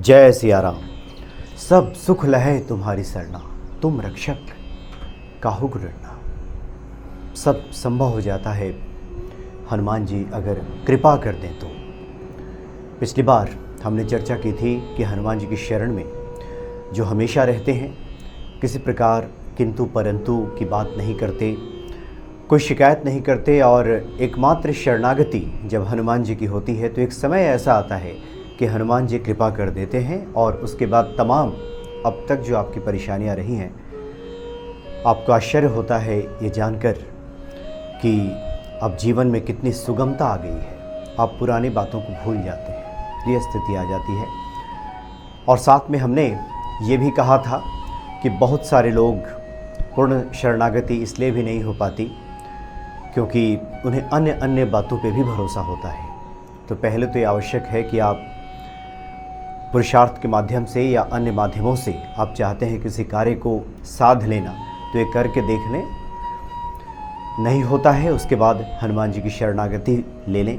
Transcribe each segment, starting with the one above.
जय सिया राम। सब सुख लहे तुम्हारी सरना, तुम रक्षक काहू को डरना। सब संभव हो जाता है हनुमान जी अगर कृपा कर दें तो। पिछली बार हमने चर्चा की थी कि हनुमान जी की शरण में जो हमेशा रहते हैं, किसी प्रकार किंतु परंतु की बात नहीं करते, कोई शिकायत नहीं करते, और एकमात्र शरणागति जब हनुमान जी की होती है तो एक समय ऐसा आता है कि हनुमान जी कृपा कर देते हैं और उसके बाद तमाम अब तक जो आपकी परेशानियां रही हैं, आपको आश्चर्य होता है ये जानकर कि अब जीवन में कितनी सुगमता आ गई है। आप पुरानी बातों को भूल जाते हैं, ये स्थिति आ जाती है। और साथ में हमने ये भी कहा था कि बहुत सारे लोग पूर्ण शरणागति इसलिए भी नहीं हो पाती क्योंकि उन्हें अन्य अन्य बातों पे भी भरोसा होता है। तो पहले तो ये आवश्यक है कि आप पुरुषार्थ के माध्यम से या अन्य माध्यमों से आप चाहते हैं किसी कार्य को साध लेना, तो ये करके देख लें, नहीं होता है उसके बाद हनुमान जी की शरणागति ले लें,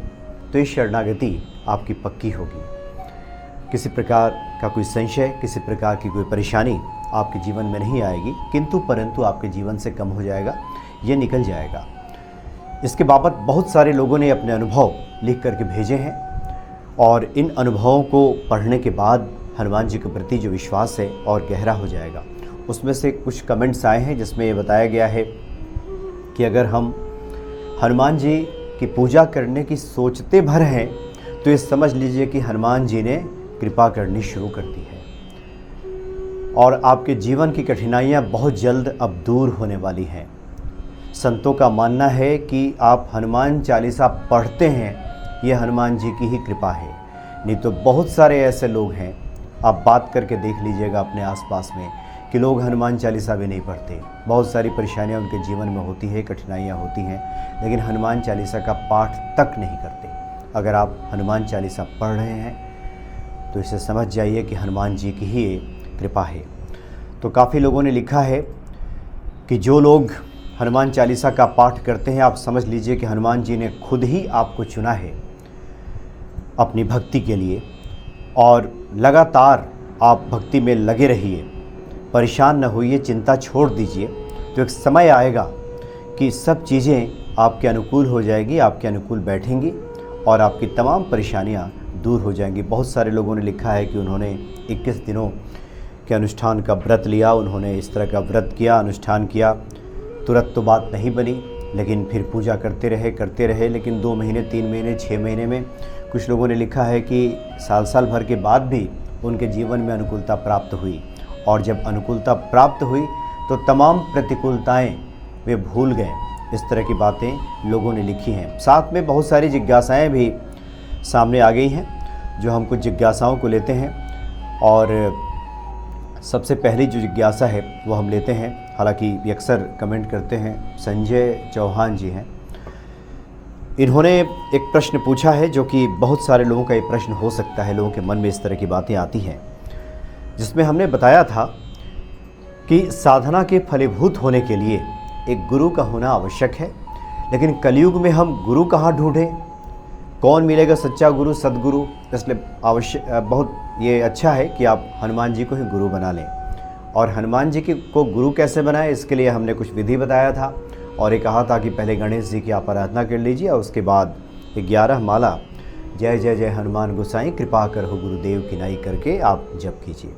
तो ये शरणागति आपकी पक्की होगी। किसी प्रकार का कोई संशय, किसी प्रकार की कोई परेशानी आपके जीवन में नहीं आएगी, किंतु परंतु आपके जीवन से कम हो जाएगा, ये निकल जाएगा। इसके बाबत बहुत सारे लोगों ने अपने अनुभव लिख करके भेजे हैं और इन अनुभवों को पढ़ने के बाद हनुमान जी के प्रति जो विश्वास है और गहरा हो जाएगा। उसमें से कुछ कमेंट्स आए हैं जिसमें ये बताया गया है कि अगर हम हनुमान जी की पूजा करने की सोचते भर हैं तो ये समझ लीजिए कि हनुमान जी ने कृपा करनी शुरू कर दी है और आपके जीवन की कठिनाइयाँ बहुत जल्द अब दूर होने वाली हैं। संतों का मानना है कि आप हनुमान चालीसा पढ़ते हैं, ये हनुमान जी की ही कृपा है। नहीं तो बहुत सारे ऐसे लोग हैं, आप बात करके देख लीजिएगा अपने आसपास में, कि लोग हनुमान चालीसा भी नहीं पढ़ते। बहुत सारी परेशानियां उनके जीवन में होती है, कठिनाइयां होती हैं, लेकिन हनुमान चालीसा का पाठ तक नहीं करते। अगर आप हनुमान चालीसा पढ़ रहे हैं तो इसे समझ जाइए कि हनुमान जी की ही कृपा है। तो काफ़ी लोगों ने लिखा है कि जो लोग हनुमान चालीसा का पाठ करते हैं, आप समझ लीजिए कि हनुमान जी ने खुद ही आपको चुना है अपनी भक्ति के लिए, और लगातार आप भक्ति में लगे रहिए, परेशान न होइए, चिंता छोड़ दीजिए। तो एक समय आएगा कि सब चीज़ें आपके अनुकूल हो जाएगी, आपके अनुकूल बैठेंगी और आपकी तमाम परेशानियां दूर हो जाएंगी। बहुत सारे लोगों ने लिखा है कि उन्होंने 21 दिनों के अनुष्ठान का व्रत लिया, उन्होंने इस तरह का व्रत किया, अनुष्ठान किया, तुरंत तो बात नहीं बनी, लेकिन फिर पूजा करते रहे, लेकिन 2 महीने, 3 महीने, 6 महीने में। कुछ लोगों ने लिखा है कि साल भर के बाद भी उनके जीवन में अनुकूलता प्राप्त हुई, और जब अनुकूलता प्राप्त हुई तो तमाम प्रतिकूलताएं वे भूल गए। इस तरह की बातें लोगों ने लिखी हैं। साथ में बहुत सारी जिज्ञासाएं भी सामने आ गई हैं, जो हम कुछ जिज्ञासाओं को लेते हैं। और सबसे पहली जो जिज्ञासा है वो हम लेते हैं, हालांकि अक्सर कमेंट करते हैं, संजय चौहान जी हैं। इन्होंने एक प्रश्न पूछा है जो कि बहुत सारे लोगों का ये प्रश्न हो सकता है, लोगों के मन में इस तरह की बातें आती हैं, जिसमें हमने बताया था कि साधना के फलीभूत होने के लिए एक गुरु का होना आवश्यक है। लेकिन कलयुग में हम गुरु कहाँ ढूंढें, कौन मिलेगा सच्चा गुरु, सदगुरु? इसलिए बहुत ये अच्छा है कि आप हनुमान जी को ही गुरु बना लें। और हनुमान जी को गुरु कैसे बनाएं, इसके लिए हमने कुछ विधि बताया था, और ये कहा था कि पहले गणेश जी की आप आराधना कर लीजिए और उसके बाद 11 माला जय जय जय हनुमान गोसाई कृपा करहु गुरुदेव की नाई करके आप जप कीजिए।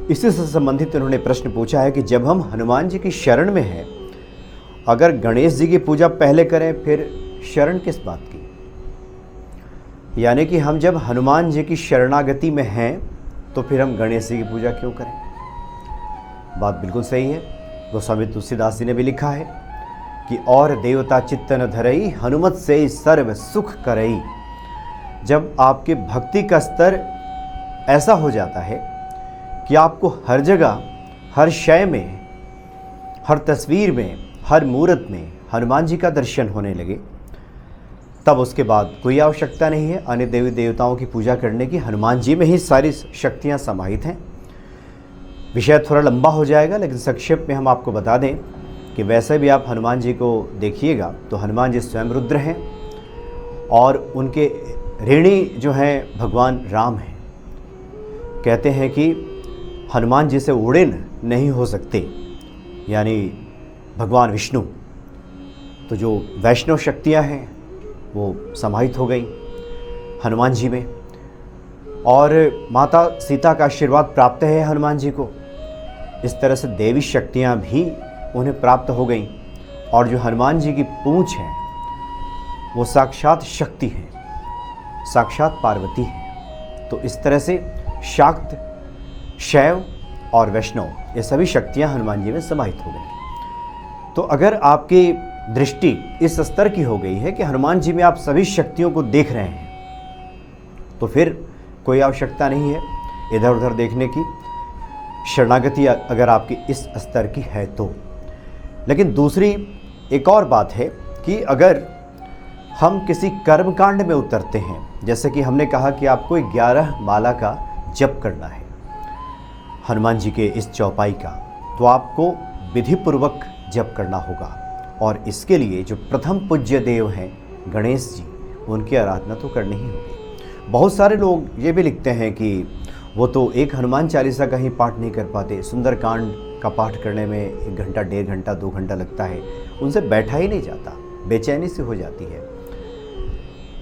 इसी से संबंधित उन्होंने प्रश्न पूछा है कि जब हम हनुमान जी की शरण में हैं, अगर गणेश जी की पूजा पहले करें फिर शरण किस बात की? यानी कि हम जब हनुमान जी की शरणागति में हैं तो फिर हम गणेश जी की पूजा क्यों करें? बात बिल्कुल सही है। गोस्वामी तुलसीदास जी ने भी लिखा है कि और देवता चित्त न धरई, हनुमत से सर्व सुख करई। जब आपके भक्ति का स्तर ऐसा हो जाता है कि आपको हर जगह, हर शय में, हर तस्वीर में, हर मूर्त में हनुमान जी का दर्शन होने लगे, तब उसके बाद कोई आवश्यकता नहीं है अन्य देवी देवताओं की पूजा करने की। हनुमान जी में ही सारी शक्तियाँ समाहित हैं। विषय थोड़ा लंबा हो जाएगा, लेकिन संक्षेप में हम आपको बता दें कि वैसे भी आप हनुमान जी को देखिएगा तो हनुमान जी स्वयं रुद्र हैं और उनके ऋणी जो हैं भगवान राम हैं। कहते हैं कि हनुमान जी से उड़ेन नहीं हो सकते, यानी भगवान विष्णु। तो जो वैष्णव शक्तियाँ हैं वो समाहित हो गई हनुमान जी में, और माता सीता का आशीर्वाद प्राप्त है हनुमान जी को। इस तरह से देवी शक्तियाँ भी उन्हें प्राप्त हो गईं, और जो हनुमान जी की पूंछ है वो साक्षात शक्ति है, साक्षात पार्वती है। तो इस तरह से शाक्त, शैव और वैष्णव ये सभी शक्तियाँ हनुमान जी में समाहित हो गई। तो अगर आपकी दृष्टि इस स्तर की हो गई है कि हनुमान जी में आप सभी शक्तियों को देख रहे हैं, तो फिर कोई आवश्यकता नहीं है इधर उधर देखने की। शरणागति अगर आपकी इस स्तर की है तो। लेकिन दूसरी एक और बात है कि अगर हम किसी कर्मकांड में उतरते हैं, जैसे कि हमने कहा कि आपको 11 माला का जप करना है हनुमान जी के इस चौपाई का, तो आपको विधिपूर्वक जप करना होगा। और इसके लिए जो प्रथम पूज्य देव हैं गणेश जी, उनकी आराधना तो करनी ही होगी। बहुत सारे लोग ये भी लिखते हैं कि वो तो एक हनुमान चालीसा का ही पाठ नहीं कर पाते, सुंदरकांड का पाठ करने में 1 घंटा, 1.5 घंटा, 2 घंटा लगता है, उनसे बैठा ही नहीं जाता, बेचैनी से हो जाती है।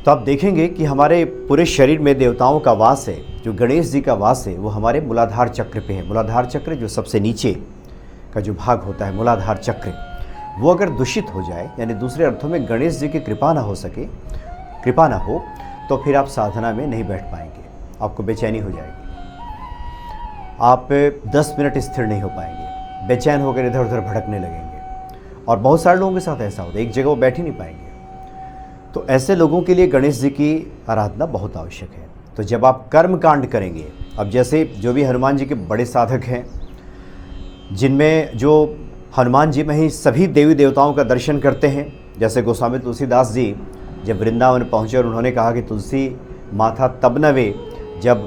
तो आप देखेंगे कि हमारे पूरे शरीर में देवताओं का वास है। जो गणेश जी का वास है वो हमारे मूलाधार चक्र पे है। मूलाधार चक्र जो सबसे नीचे का जो भाग होता है, मूलाधार चक्र, वो अगर दूषित हो जाए, यानी दूसरे अर्थों में गणेश जी की कृपा ना हो सके, कृपा ना हो, तो फिर आप साधना में नहीं बैठ पाएंगे, आपको बेचैनी हो जाएगी, आप 10 मिनट स्थिर नहीं हो पाएंगे, बेचैन होकर इधर उधर भटकने लगेंगे। और बहुत सारे लोगों के साथ ऐसा होता है, एक जगह वो बैठ ही नहीं पाएंगे। तो ऐसे लोगों के लिए गणेश जी की आराधना बहुत आवश्यक है। तो जब आप कर्म कांड करेंगे, अब जैसे जो भी हनुमान जी के बड़े साधक हैं, जिनमें जो हनुमान जी में ही सभी देवी देवताओं का दर्शन करते हैं, जैसे गोस्वामी तुलसीदास जी जब वृंदावन पहुँचे और उन्होंने कहा कि तुलसी माथा तब नवे जब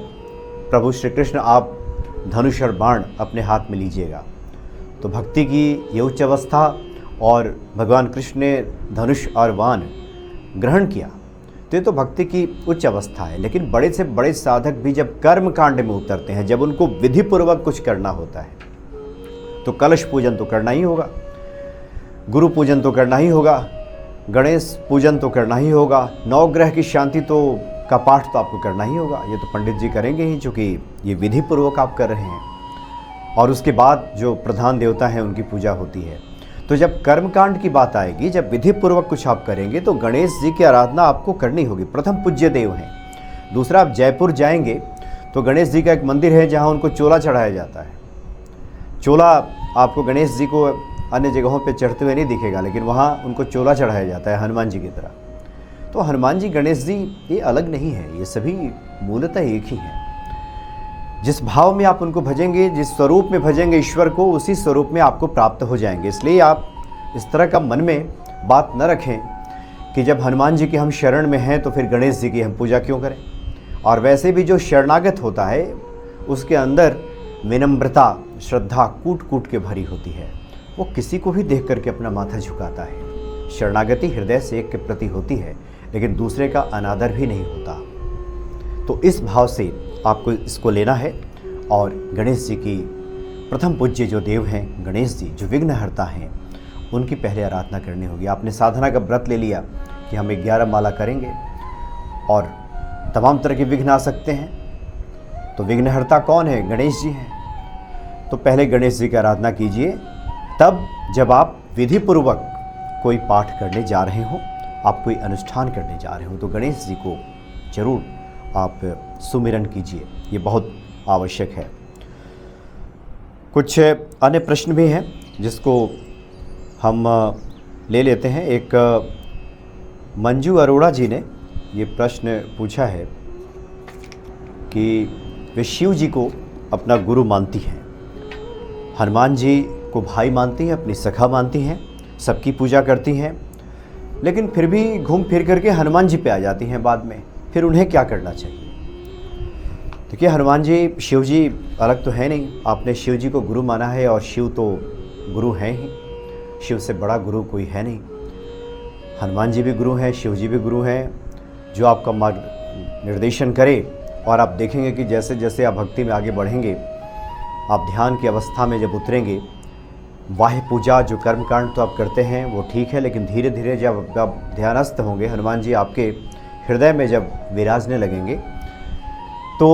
प्रभु श्री कृष्ण आप धनुष और बाण अपने हाथ में लीजिएगा। तो भक्ति की ये उच्च अवस्था, और भगवान कृष्ण ने धनुष और बाण ग्रहण किया, तो ये तो भक्ति की उच्च अवस्था है। लेकिन बड़े से बड़े साधक भी जब कर्म कांड में उतरते हैं, जब उनको विधिपूर्वक कुछ करना होता है, तो कलश पूजन तो करना ही होगा, गुरु पूजन तो करना ही होगा, गणेश पूजन तो करना ही होगा, नवग्रह की शांति तो का पाठ तो आपको करना ही होगा। ये तो पंडित जी करेंगे ही, चूँकि ये विधिपूर्वक आप कर रहे हैं। और उसके बाद जो प्रधान देवता हैं उनकी पूजा होती है। तो जब कर्मकांड की बात आएगी, जब विधिपूर्वक कुछ आप करेंगे, तो गणेश जी की आराधना आपको करनी होगी, प्रथम पूज्य देव हैं। दूसरा, आप जयपुर जाएंगे तो गणेश जी का एक मंदिर है जहाँ उनको चोला चढ़ाया जाता है। चोला आपको गणेश जी को अन्य जगहों पे चढ़ते हुए नहीं दिखेगा, लेकिन वहाँ उनको चोला चढ़ाया जाता है हनुमान जी की तरह। तो हनुमान जी, गणेश जी ये अलग नहीं है, ये सभी मूलतः एक ही हैं। जिस भाव में आप उनको भजेंगे, जिस स्वरूप में भजेंगे ईश्वर को, उसी स्वरूप में आपको प्राप्त हो जाएंगे। इसलिए आप इस तरह का मन में बात न रखें कि जब हनुमान जी की हम शरण में हैं तो फिर गणेश जी की हम पूजा क्यों करें। और वैसे भी जो शरणागत होता है उसके अंदर विनम्रता, श्रद्धा कूट कूट के भरी होती है। वो किसी को भी देख करके अपना माथा झुकाता है। शरणागति हृदय से एक के प्रति होती है, लेकिन दूसरे का अनादर भी नहीं होता। तो इस भाव से आपको इसको लेना है। और गणेश जी की प्रथम पूज्य जो देव हैं गणेश जी, जो विघ्नहर्ता हैं, उनकी पहले आराधना करनी होगी। आपने साधना का व्रत ले लिया कि हम 11 माला करेंगे और तमाम तरह के विघ्न आ सकते हैं, तो विघ्नहर्ता कौन है? गणेश जी हैं। तो पहले गणेश जी की आराधना कीजिए, तब जब आप विधिपूर्वक कोई पाठ करने जा रहे हो, आप कोई अनुष्ठान करने जा रहे हो, तो गणेश जी को जरूर आप सुमिरन कीजिए, ये बहुत आवश्यक है। कुछ अन्य प्रश्न भी हैं जिसको हम ले लेते हैं। एक मंजू अरोड़ा जी ने ये प्रश्न पूछा है कि वे शिव जी को अपना गुरु मानती हैं, हनुमान जी को भाई मानती हैं, अपनी सखा मानती हैं, सबकी पूजा करती हैं, लेकिन फिर भी घूम फिर करके हनुमान जी पे आ जाती हैं बाद में। फिर उन्हें क्या करना चाहिए? देखिए, हनुमान जी शिव जी अलग तो है नहीं। आपने शिव जी को गुरु माना है और शिव तो गुरु हैं ही, शिव से बड़ा गुरु कोई है नहीं। हनुमान जी भी गुरु हैं, शिव जी भी गुरु हैं। जो आपका मार्ग निर्देशन करे और आप देखेंगे कि जैसे जैसे आप भक्ति में आगे बढ़ेंगे, आप ध्यान की अवस्था में जब उतरेंगे, बाह्य पूजा जो कर्मकांड तो आप करते हैं वो ठीक है, लेकिन धीरे धीरे जब आप ध्यानस्थ होंगे, हनुमान जी आपके हृदय में जब विराजने लगेंगे तो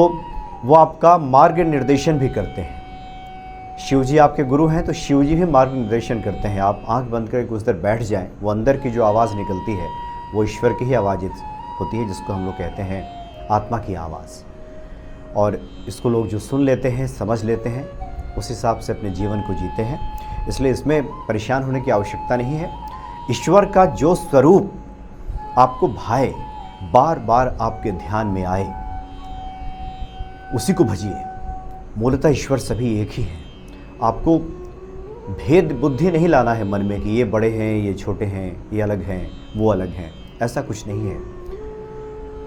वो आपका मार्ग निर्देशन भी करते हैं। शिव जी आपके गुरु हैं तो शिव जी भी मार्ग निर्देशन करते हैं। आप आंख बंद करके कुछ देर बैठ जाएं, वो अंदर की जो आवाज़ निकलती है वो ईश्वर की ही आवाज़ होती है, जिसको हम लोग कहते हैं आत्मा की आवाज़। और इसको लोग जो सुन लेते हैं, समझ लेते हैं, उस हिसाब से अपने जीवन को जीते हैं। इसलिए इसमें परेशान होने की आवश्यकता नहीं है। ईश्वर का जो स्वरूप आपको भाए, बार बार आपके ध्यान में आए, उसी को भजिए। मूलतः ईश्वर सभी एक ही है। आपको भेद बुद्धि नहीं लाना है मन में कि ये बड़े हैं, ये छोटे हैं, ये अलग हैं, वो अलग हैं, ऐसा कुछ नहीं है।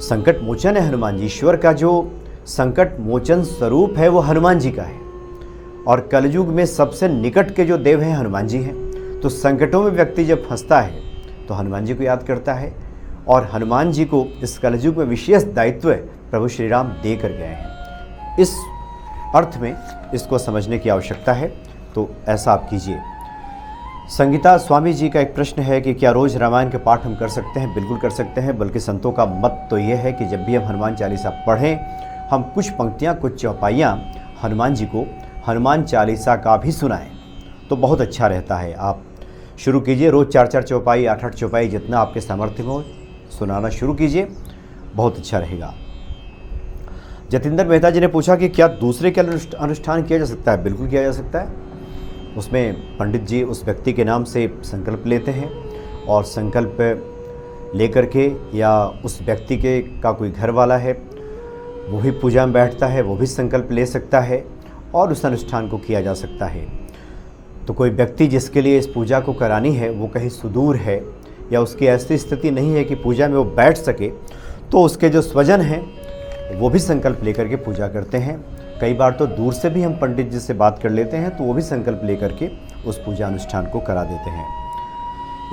संकट मोचन है हनुमान जी। ईश्वर का जो संकट मोचन स्वरूप है वो हनुमान जी का है, और कलयुग में सबसे निकट के जो देव हैं हनुमान जी हैं। तो संकटों में व्यक्ति जब फंसता है तो हनुमान जी को याद करता है, और हनुमान जी को इस कलयुग में विशेष दायित्व प्रभु श्री राम दे कर गए हैं। इस अर्थ में इसको समझने की आवश्यकता है, तो ऐसा आप कीजिए। संगीता स्वामी जी का एक प्रश्न है कि क्या रोज़ रामायण के पाठ हम कर सकते हैं? बिल्कुल कर सकते हैं, बल्कि संतों का मत तो ये है कि जब भी हम हनुमान चालीसा पढ़ें, हम कुछ पंक्तियाँ, कुछ चौपाइयाँ हनुमान जी को हनुमान चालीसा का भी सुनाएं तो बहुत अच्छा रहता है। आप शुरू कीजिए, रोज़ 4-4 चौपाई, 8-8 चौपाई, जितना आपके सामर्थ्य हो सुनाना शुरू कीजिए, बहुत अच्छा रहेगा। जतिंदर मेहता जी ने पूछा कि क्या दूसरे के अनुष्ठान किया जा सकता है? बिल्कुल किया जा सकता है। उसमें पंडित जी उस व्यक्ति के नाम से संकल्प लेते हैं, और संकल्प लेकर के, या उस व्यक्ति के का कोई घर वाला है वो भी पूजा में बैठता है, वो भी संकल्प ले सकता है और उस अनुष्ठान को किया जा सकता है। तो कोई व्यक्ति जिसके लिए इस पूजा को करानी है वो कहीं सुदूर है, या उसकी ऐसी स्थिति नहीं है कि पूजा में वो बैठ सके, तो उसके जो स्वजन हैं वो भी संकल्प लेकर के पूजा करते हैं। कई बार तो दूर से भी हम पंडित जी से बात कर लेते हैं, तो वो भी संकल्प लेकर के उस पूजा अनुष्ठान को करा देते हैं।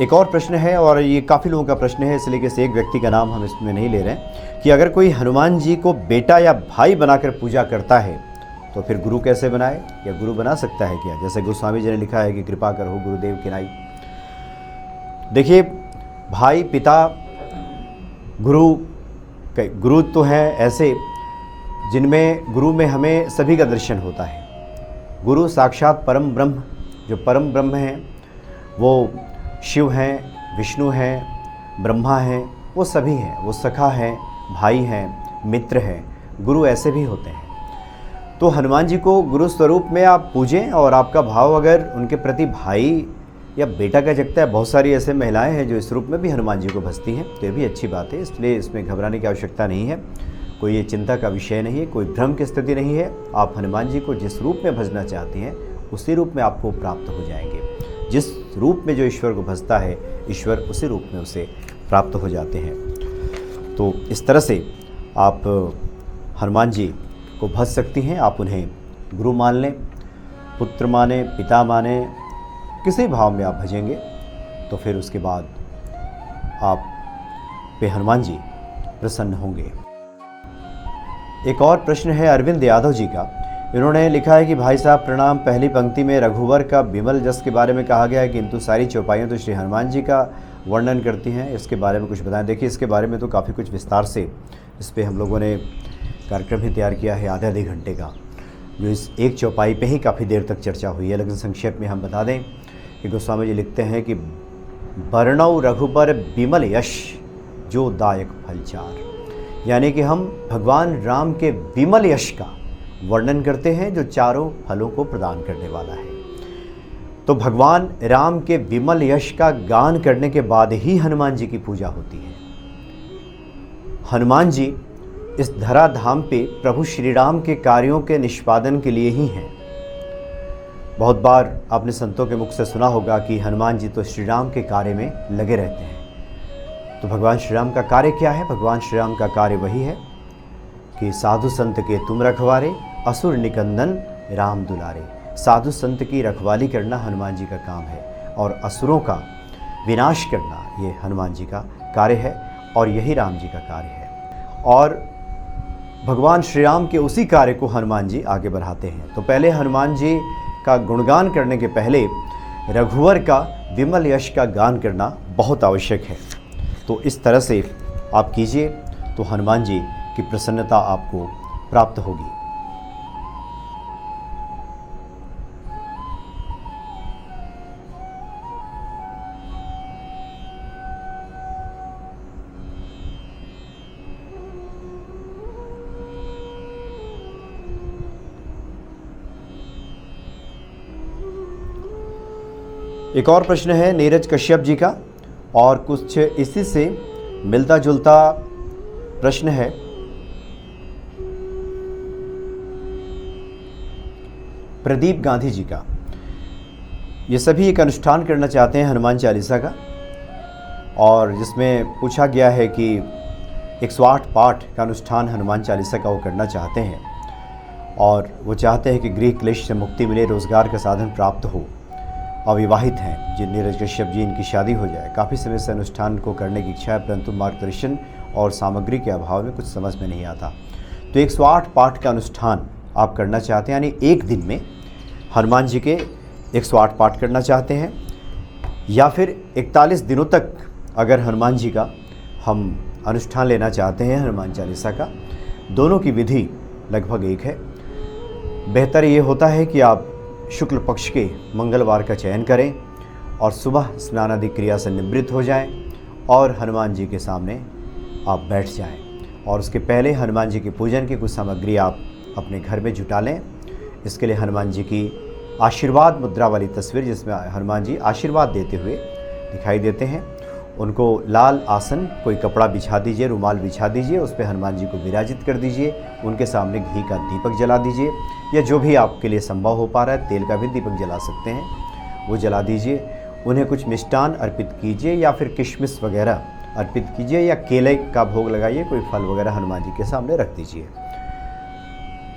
एक और प्रश्न है, और ये काफ़ी लोगों का प्रश्न है, इसलिए कि एक व्यक्ति का नाम हम इसमें नहीं ले रहे हैं, कि अगर कोई हनुमान जी को बेटा या भाई बनाकर पूजा करता है तो फिर गुरु कैसे बनाए, या गुरु बना सकता है क्या? जैसे गोस्वामी जी ने लिखा है कि कृपा करो गुरुदेव की नाई। देखिए, भाई, पिता, गुरु तो हैं ऐसे जिनमें गुरु में हमें सभी का दर्शन होता है। गुरु साक्षात परम ब्रह्म, जो परम ब्रह्म हैं वो शिव हैं, विष्णु हैं, ब्रह्मा हैं, वो सभी हैं। वो सखा हैं, भाई हैं, मित्र हैं, गुरु ऐसे भी होते हैं। तो हनुमान जी को गुरु स्वरूप में आप पूजें, और आपका भाव अगर उनके प्रति भाई या बेटा का जगता है, बहुत सारी ऐसे महिलाएं हैं जो इस रूप में भी हनुमान जी को भजती हैं, तो ये भी अच्छी बात है। इसलिए इसमें घबराने की आवश्यकता नहीं है, कोई ये चिंता का विषय नहीं है, कोई भ्रम की स्थिति नहीं है। आप हनुमान जी को जिस रूप में भजना चाहती हैं उसी रूप में आपको प्राप्त हो जाएंगे। जिस रूप में जो ईश्वर को भजता है, ईश्वर उसी रूप में उसे प्राप्त हो जाते हैं। तो इस तरह से आप हनुमान जी को भज सकती हैं। आप उन्हें गुरु मान लें, पुत्र माने, पिता माने, किसी भाव में आप भजेंगे तो फिर उसके बाद आप पे हनुमान जी प्रसन्न होंगे। एक और प्रश्न है अरविंद यादव जी का। इन्होंने लिखा है कि भाई साहब प्रणाम, पहली पंक्ति में रघुवर का विमल जस के बारे में कहा गया है, किंतु सारी चौपाइयाँ तो श्री हनुमान जी का वर्णन करती हैं। इसके बारे में कुछ बताएं। देखिए, इसके बारे में तो काफ़ी कुछ विस्तार से इस पर हम लोगों ने कार्यक्रम ही तैयार किया है, आधे घंटे का, जो इस एक चौपाई पे ही काफ़ी देर तक चर्चा हुई है। लेकिन संक्षेप में हम बता दें कि गोस्वामी जी लिखते हैं कि वर्णव रघुबर विमल यश जो दायक फलचार, यानी कि हम भगवान राम के विमल यश का वर्णन करते हैं जो चारों फलों को प्रदान करने वाला है। तो भगवान राम के विमल यश का गान करने के बाद ही हनुमान जी की पूजा होती है। हनुमान जी इस धराधाम पे प्रभु श्री राम के कार्यों के निष्पादन के लिए ही हैं। बहुत बार आपने संतों के मुख से सुना होगा कि हनुमान जी तो श्री राम के कार्य में लगे रहते हैं। तो भगवान श्री राम का कार्य क्या है? भगवान श्री राम का कार्य वही है कि साधु संत के तुम रखवारे, असुर निकंदन राम दुलारे। साधु संत की रखवाली करना हनुमान जी का काम है, और असुरों का विनाश करना ये हनुमान जी का कार्य है, और यही राम जी का कार्य है। और भगवान श्री राम के उसी कार्य को हनुमान जी आगे बढ़ाते हैं। तो पहले हनुमान जी का गुणगान करने के पहले रघुवर का विमल यश का गान करना बहुत आवश्यक है। तो इस तरह से आप कीजिए तो हनुमान जी की प्रसन्नता आपको प्राप्त होगी। एक और प्रश्न है नीरज कश्यप जी का, और कुछ इसी से मिलता जुलता प्रश्न है। प्रदीप गांधी जी का। ये सभी एक अनुष्ठान करना चाहते हैं हनुमान चालीसा का, और जिसमें पूछा गया है कि 108 पाठ का अनुष्ठान हनुमान चालीसा का वो करना चाहते हैं, और वो चाहते हैं कि गृह क्लेश से मुक्ति मिले, रोज़गार का साधन प्राप्त हो। अविवाहित हैं जिन नीरज कश्यप जी, इनकी शादी हो जाए। काफ़ी समय से अनुष्ठान को करने की इच्छा है, परंतु मार्गदर्शन और सामग्री के अभाव में कुछ समझ में नहीं आता। तो 108 पाठ का अनुष्ठान आप करना चाहते हैं, यानी एक दिन में हनुमान जी के 108 पाठ करना चाहते हैं, या फिर 41 दिनों तक अगर हनुमान जी का हम अनुष्ठान लेना चाहते हैं हनुमान चालीसा का, दोनों की विधि लगभग एक है। बेहतर ये होता है कि आप शुक्ल पक्ष के मंगलवार का चयन करें और सुबह स्नान आदि क्रिया से निवृत्त हो जाएं और हनुमान जी के सामने आप बैठ जाएं, और उसके पहले हनुमान जी के पूजन की कुछ सामग्री आप अपने घर में जुटा लें। इसके लिए हनुमान जी की आशीर्वाद मुद्रा वाली तस्वीर, जिसमें हनुमान जी आशीर्वाद देते हुए दिखाई देते हैं, उनको लाल आसन कोई कपड़ा बिछा दीजिए, रुमाल बिछा दीजिए, उस पर हनुमान जी को विराजित कर दीजिए। उनके सामने घी का दीपक जला दीजिए, या जो भी आपके लिए संभव हो पा रहा है, तेल का भी दीपक जला सकते हैं, वो जला दीजिए। उन्हें कुछ मिष्टान अर्पित कीजिए, या फिर किशमिश वगैरह अर्पित कीजिए, या केले का भोग लगाइए, कोई फल वगैरह हनुमान जी के सामने रख दीजिए।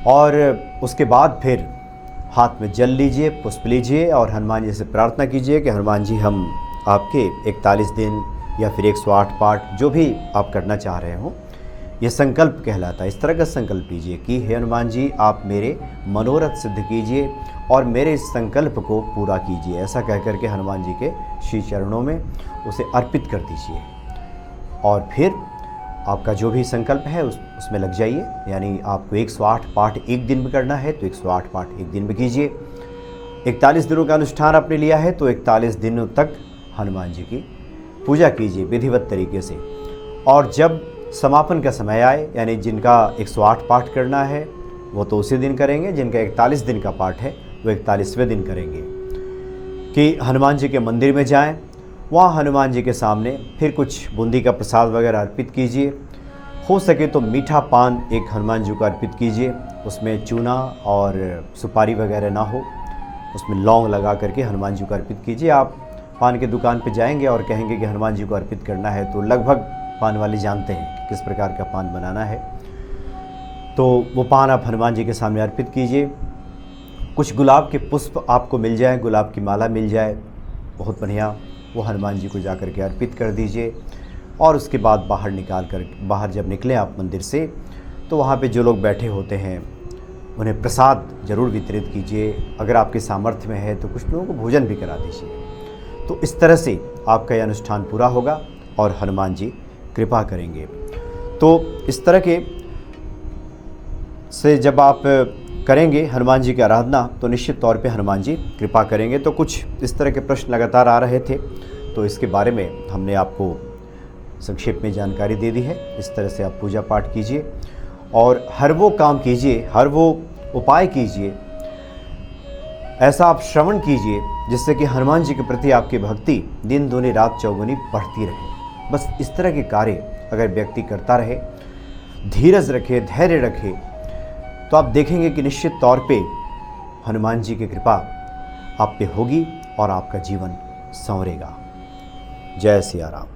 और उसके बाद फिर हाथ में जल लीजिए, पुष्प लीजिए, और हनुमान जी से प्रार्थना कीजिए कि हनुमान जी हम आपके 41 दिन या फिर 108 पाठ जो भी आप करना चाह रहे हो, ये संकल्प कहलाता है। इस तरह का संकल्प लीजिए कि हे हनुमान जी, आप मेरे मनोरथ सिद्ध कीजिए और मेरे इस संकल्प को पूरा कीजिए। ऐसा कह करके हनुमान जी के श्री चरणों में उसे अर्पित कर दीजिए, और फिर आपका जो भी संकल्प है उसमें लग जाइए। यानी आपको 108 पाठ एक दिन में करना है तो 108 पाठ एक दिन में कीजिए। 41 दिनों का अनुष्ठान आपने लिया है तो 41 दिनों तक हनुमान जी की पूजा कीजिए विधिवत तरीके से। और जब समापन का समय आए, यानी जिनका 108 पाठ करना है वो तो उसी दिन करेंगे, जिनका 41 दिन का पाठ है वो 41वें दिन करेंगे, कि हनुमान जी के मंदिर में जाएं, वहाँ हनुमान जी के सामने फिर कुछ बूंदी का प्रसाद वगैरह अर्पित कीजिए। हो सके तो मीठा पान एक हनुमान जी को अर्पित कीजिए, उसमें चूना और सुपारी वगैरह ना हो, उसमें लौंग लगा करके हनुमान जी को अर्पित कीजिए। आप पान की दुकान पे जाएंगे और कहेंगे कि हनुमान जी को अर्पित करना है, तो लगभग पान वाले जानते हैं कि किस प्रकार का पान बनाना है, तो वो पान आप हनुमान जी के सामने अर्पित कीजिए। कुछ गुलाब के पुष्प आपको मिल जाए, गुलाब की माला मिल जाए, बहुत बढ़िया, वो हनुमान जी को जा कर के अर्पित कर दीजिए। और उसके बाद बाहर जब निकलें आप मंदिर से, तो वहाँ पे जो लोग बैठे होते हैं उन्हें प्रसाद जरूर वितरित कीजिए। अगर आपके सामर्थ्य में है तो कुछ लोगों को भोजन भी करा दीजिए। तो इस तरह से आपका यह अनुष्ठान पूरा होगा और हनुमान जी कृपा करेंगे। तो इस तरह के से जब आप करेंगे हनुमान जी की आराधना, तो निश्चित तौर पे हनुमान जी कृपा करेंगे। तो कुछ इस तरह के प्रश्न लगातार आ रहे थे, तो इसके बारे में हमने आपको संक्षेप में जानकारी दे दी है। इस तरह से आप पूजा पाठ कीजिए और हर वो काम कीजिए, हर वो उपाय कीजिए, ऐसा आप श्रवण कीजिए जिससे कि हनुमान जी के प्रति आपकी भक्ति दिन दूनी रात चौगुनी बढ़ती रहे। बस इस तरह के कार्य अगर व्यक्ति करता रहे, धीरज रखे, धैर्य रखे, तो आप देखेंगे कि निश्चित तौर पे हनुमान जी की कृपा आप पे होगी और आपका जीवन संवरेगा। जय सिया राम।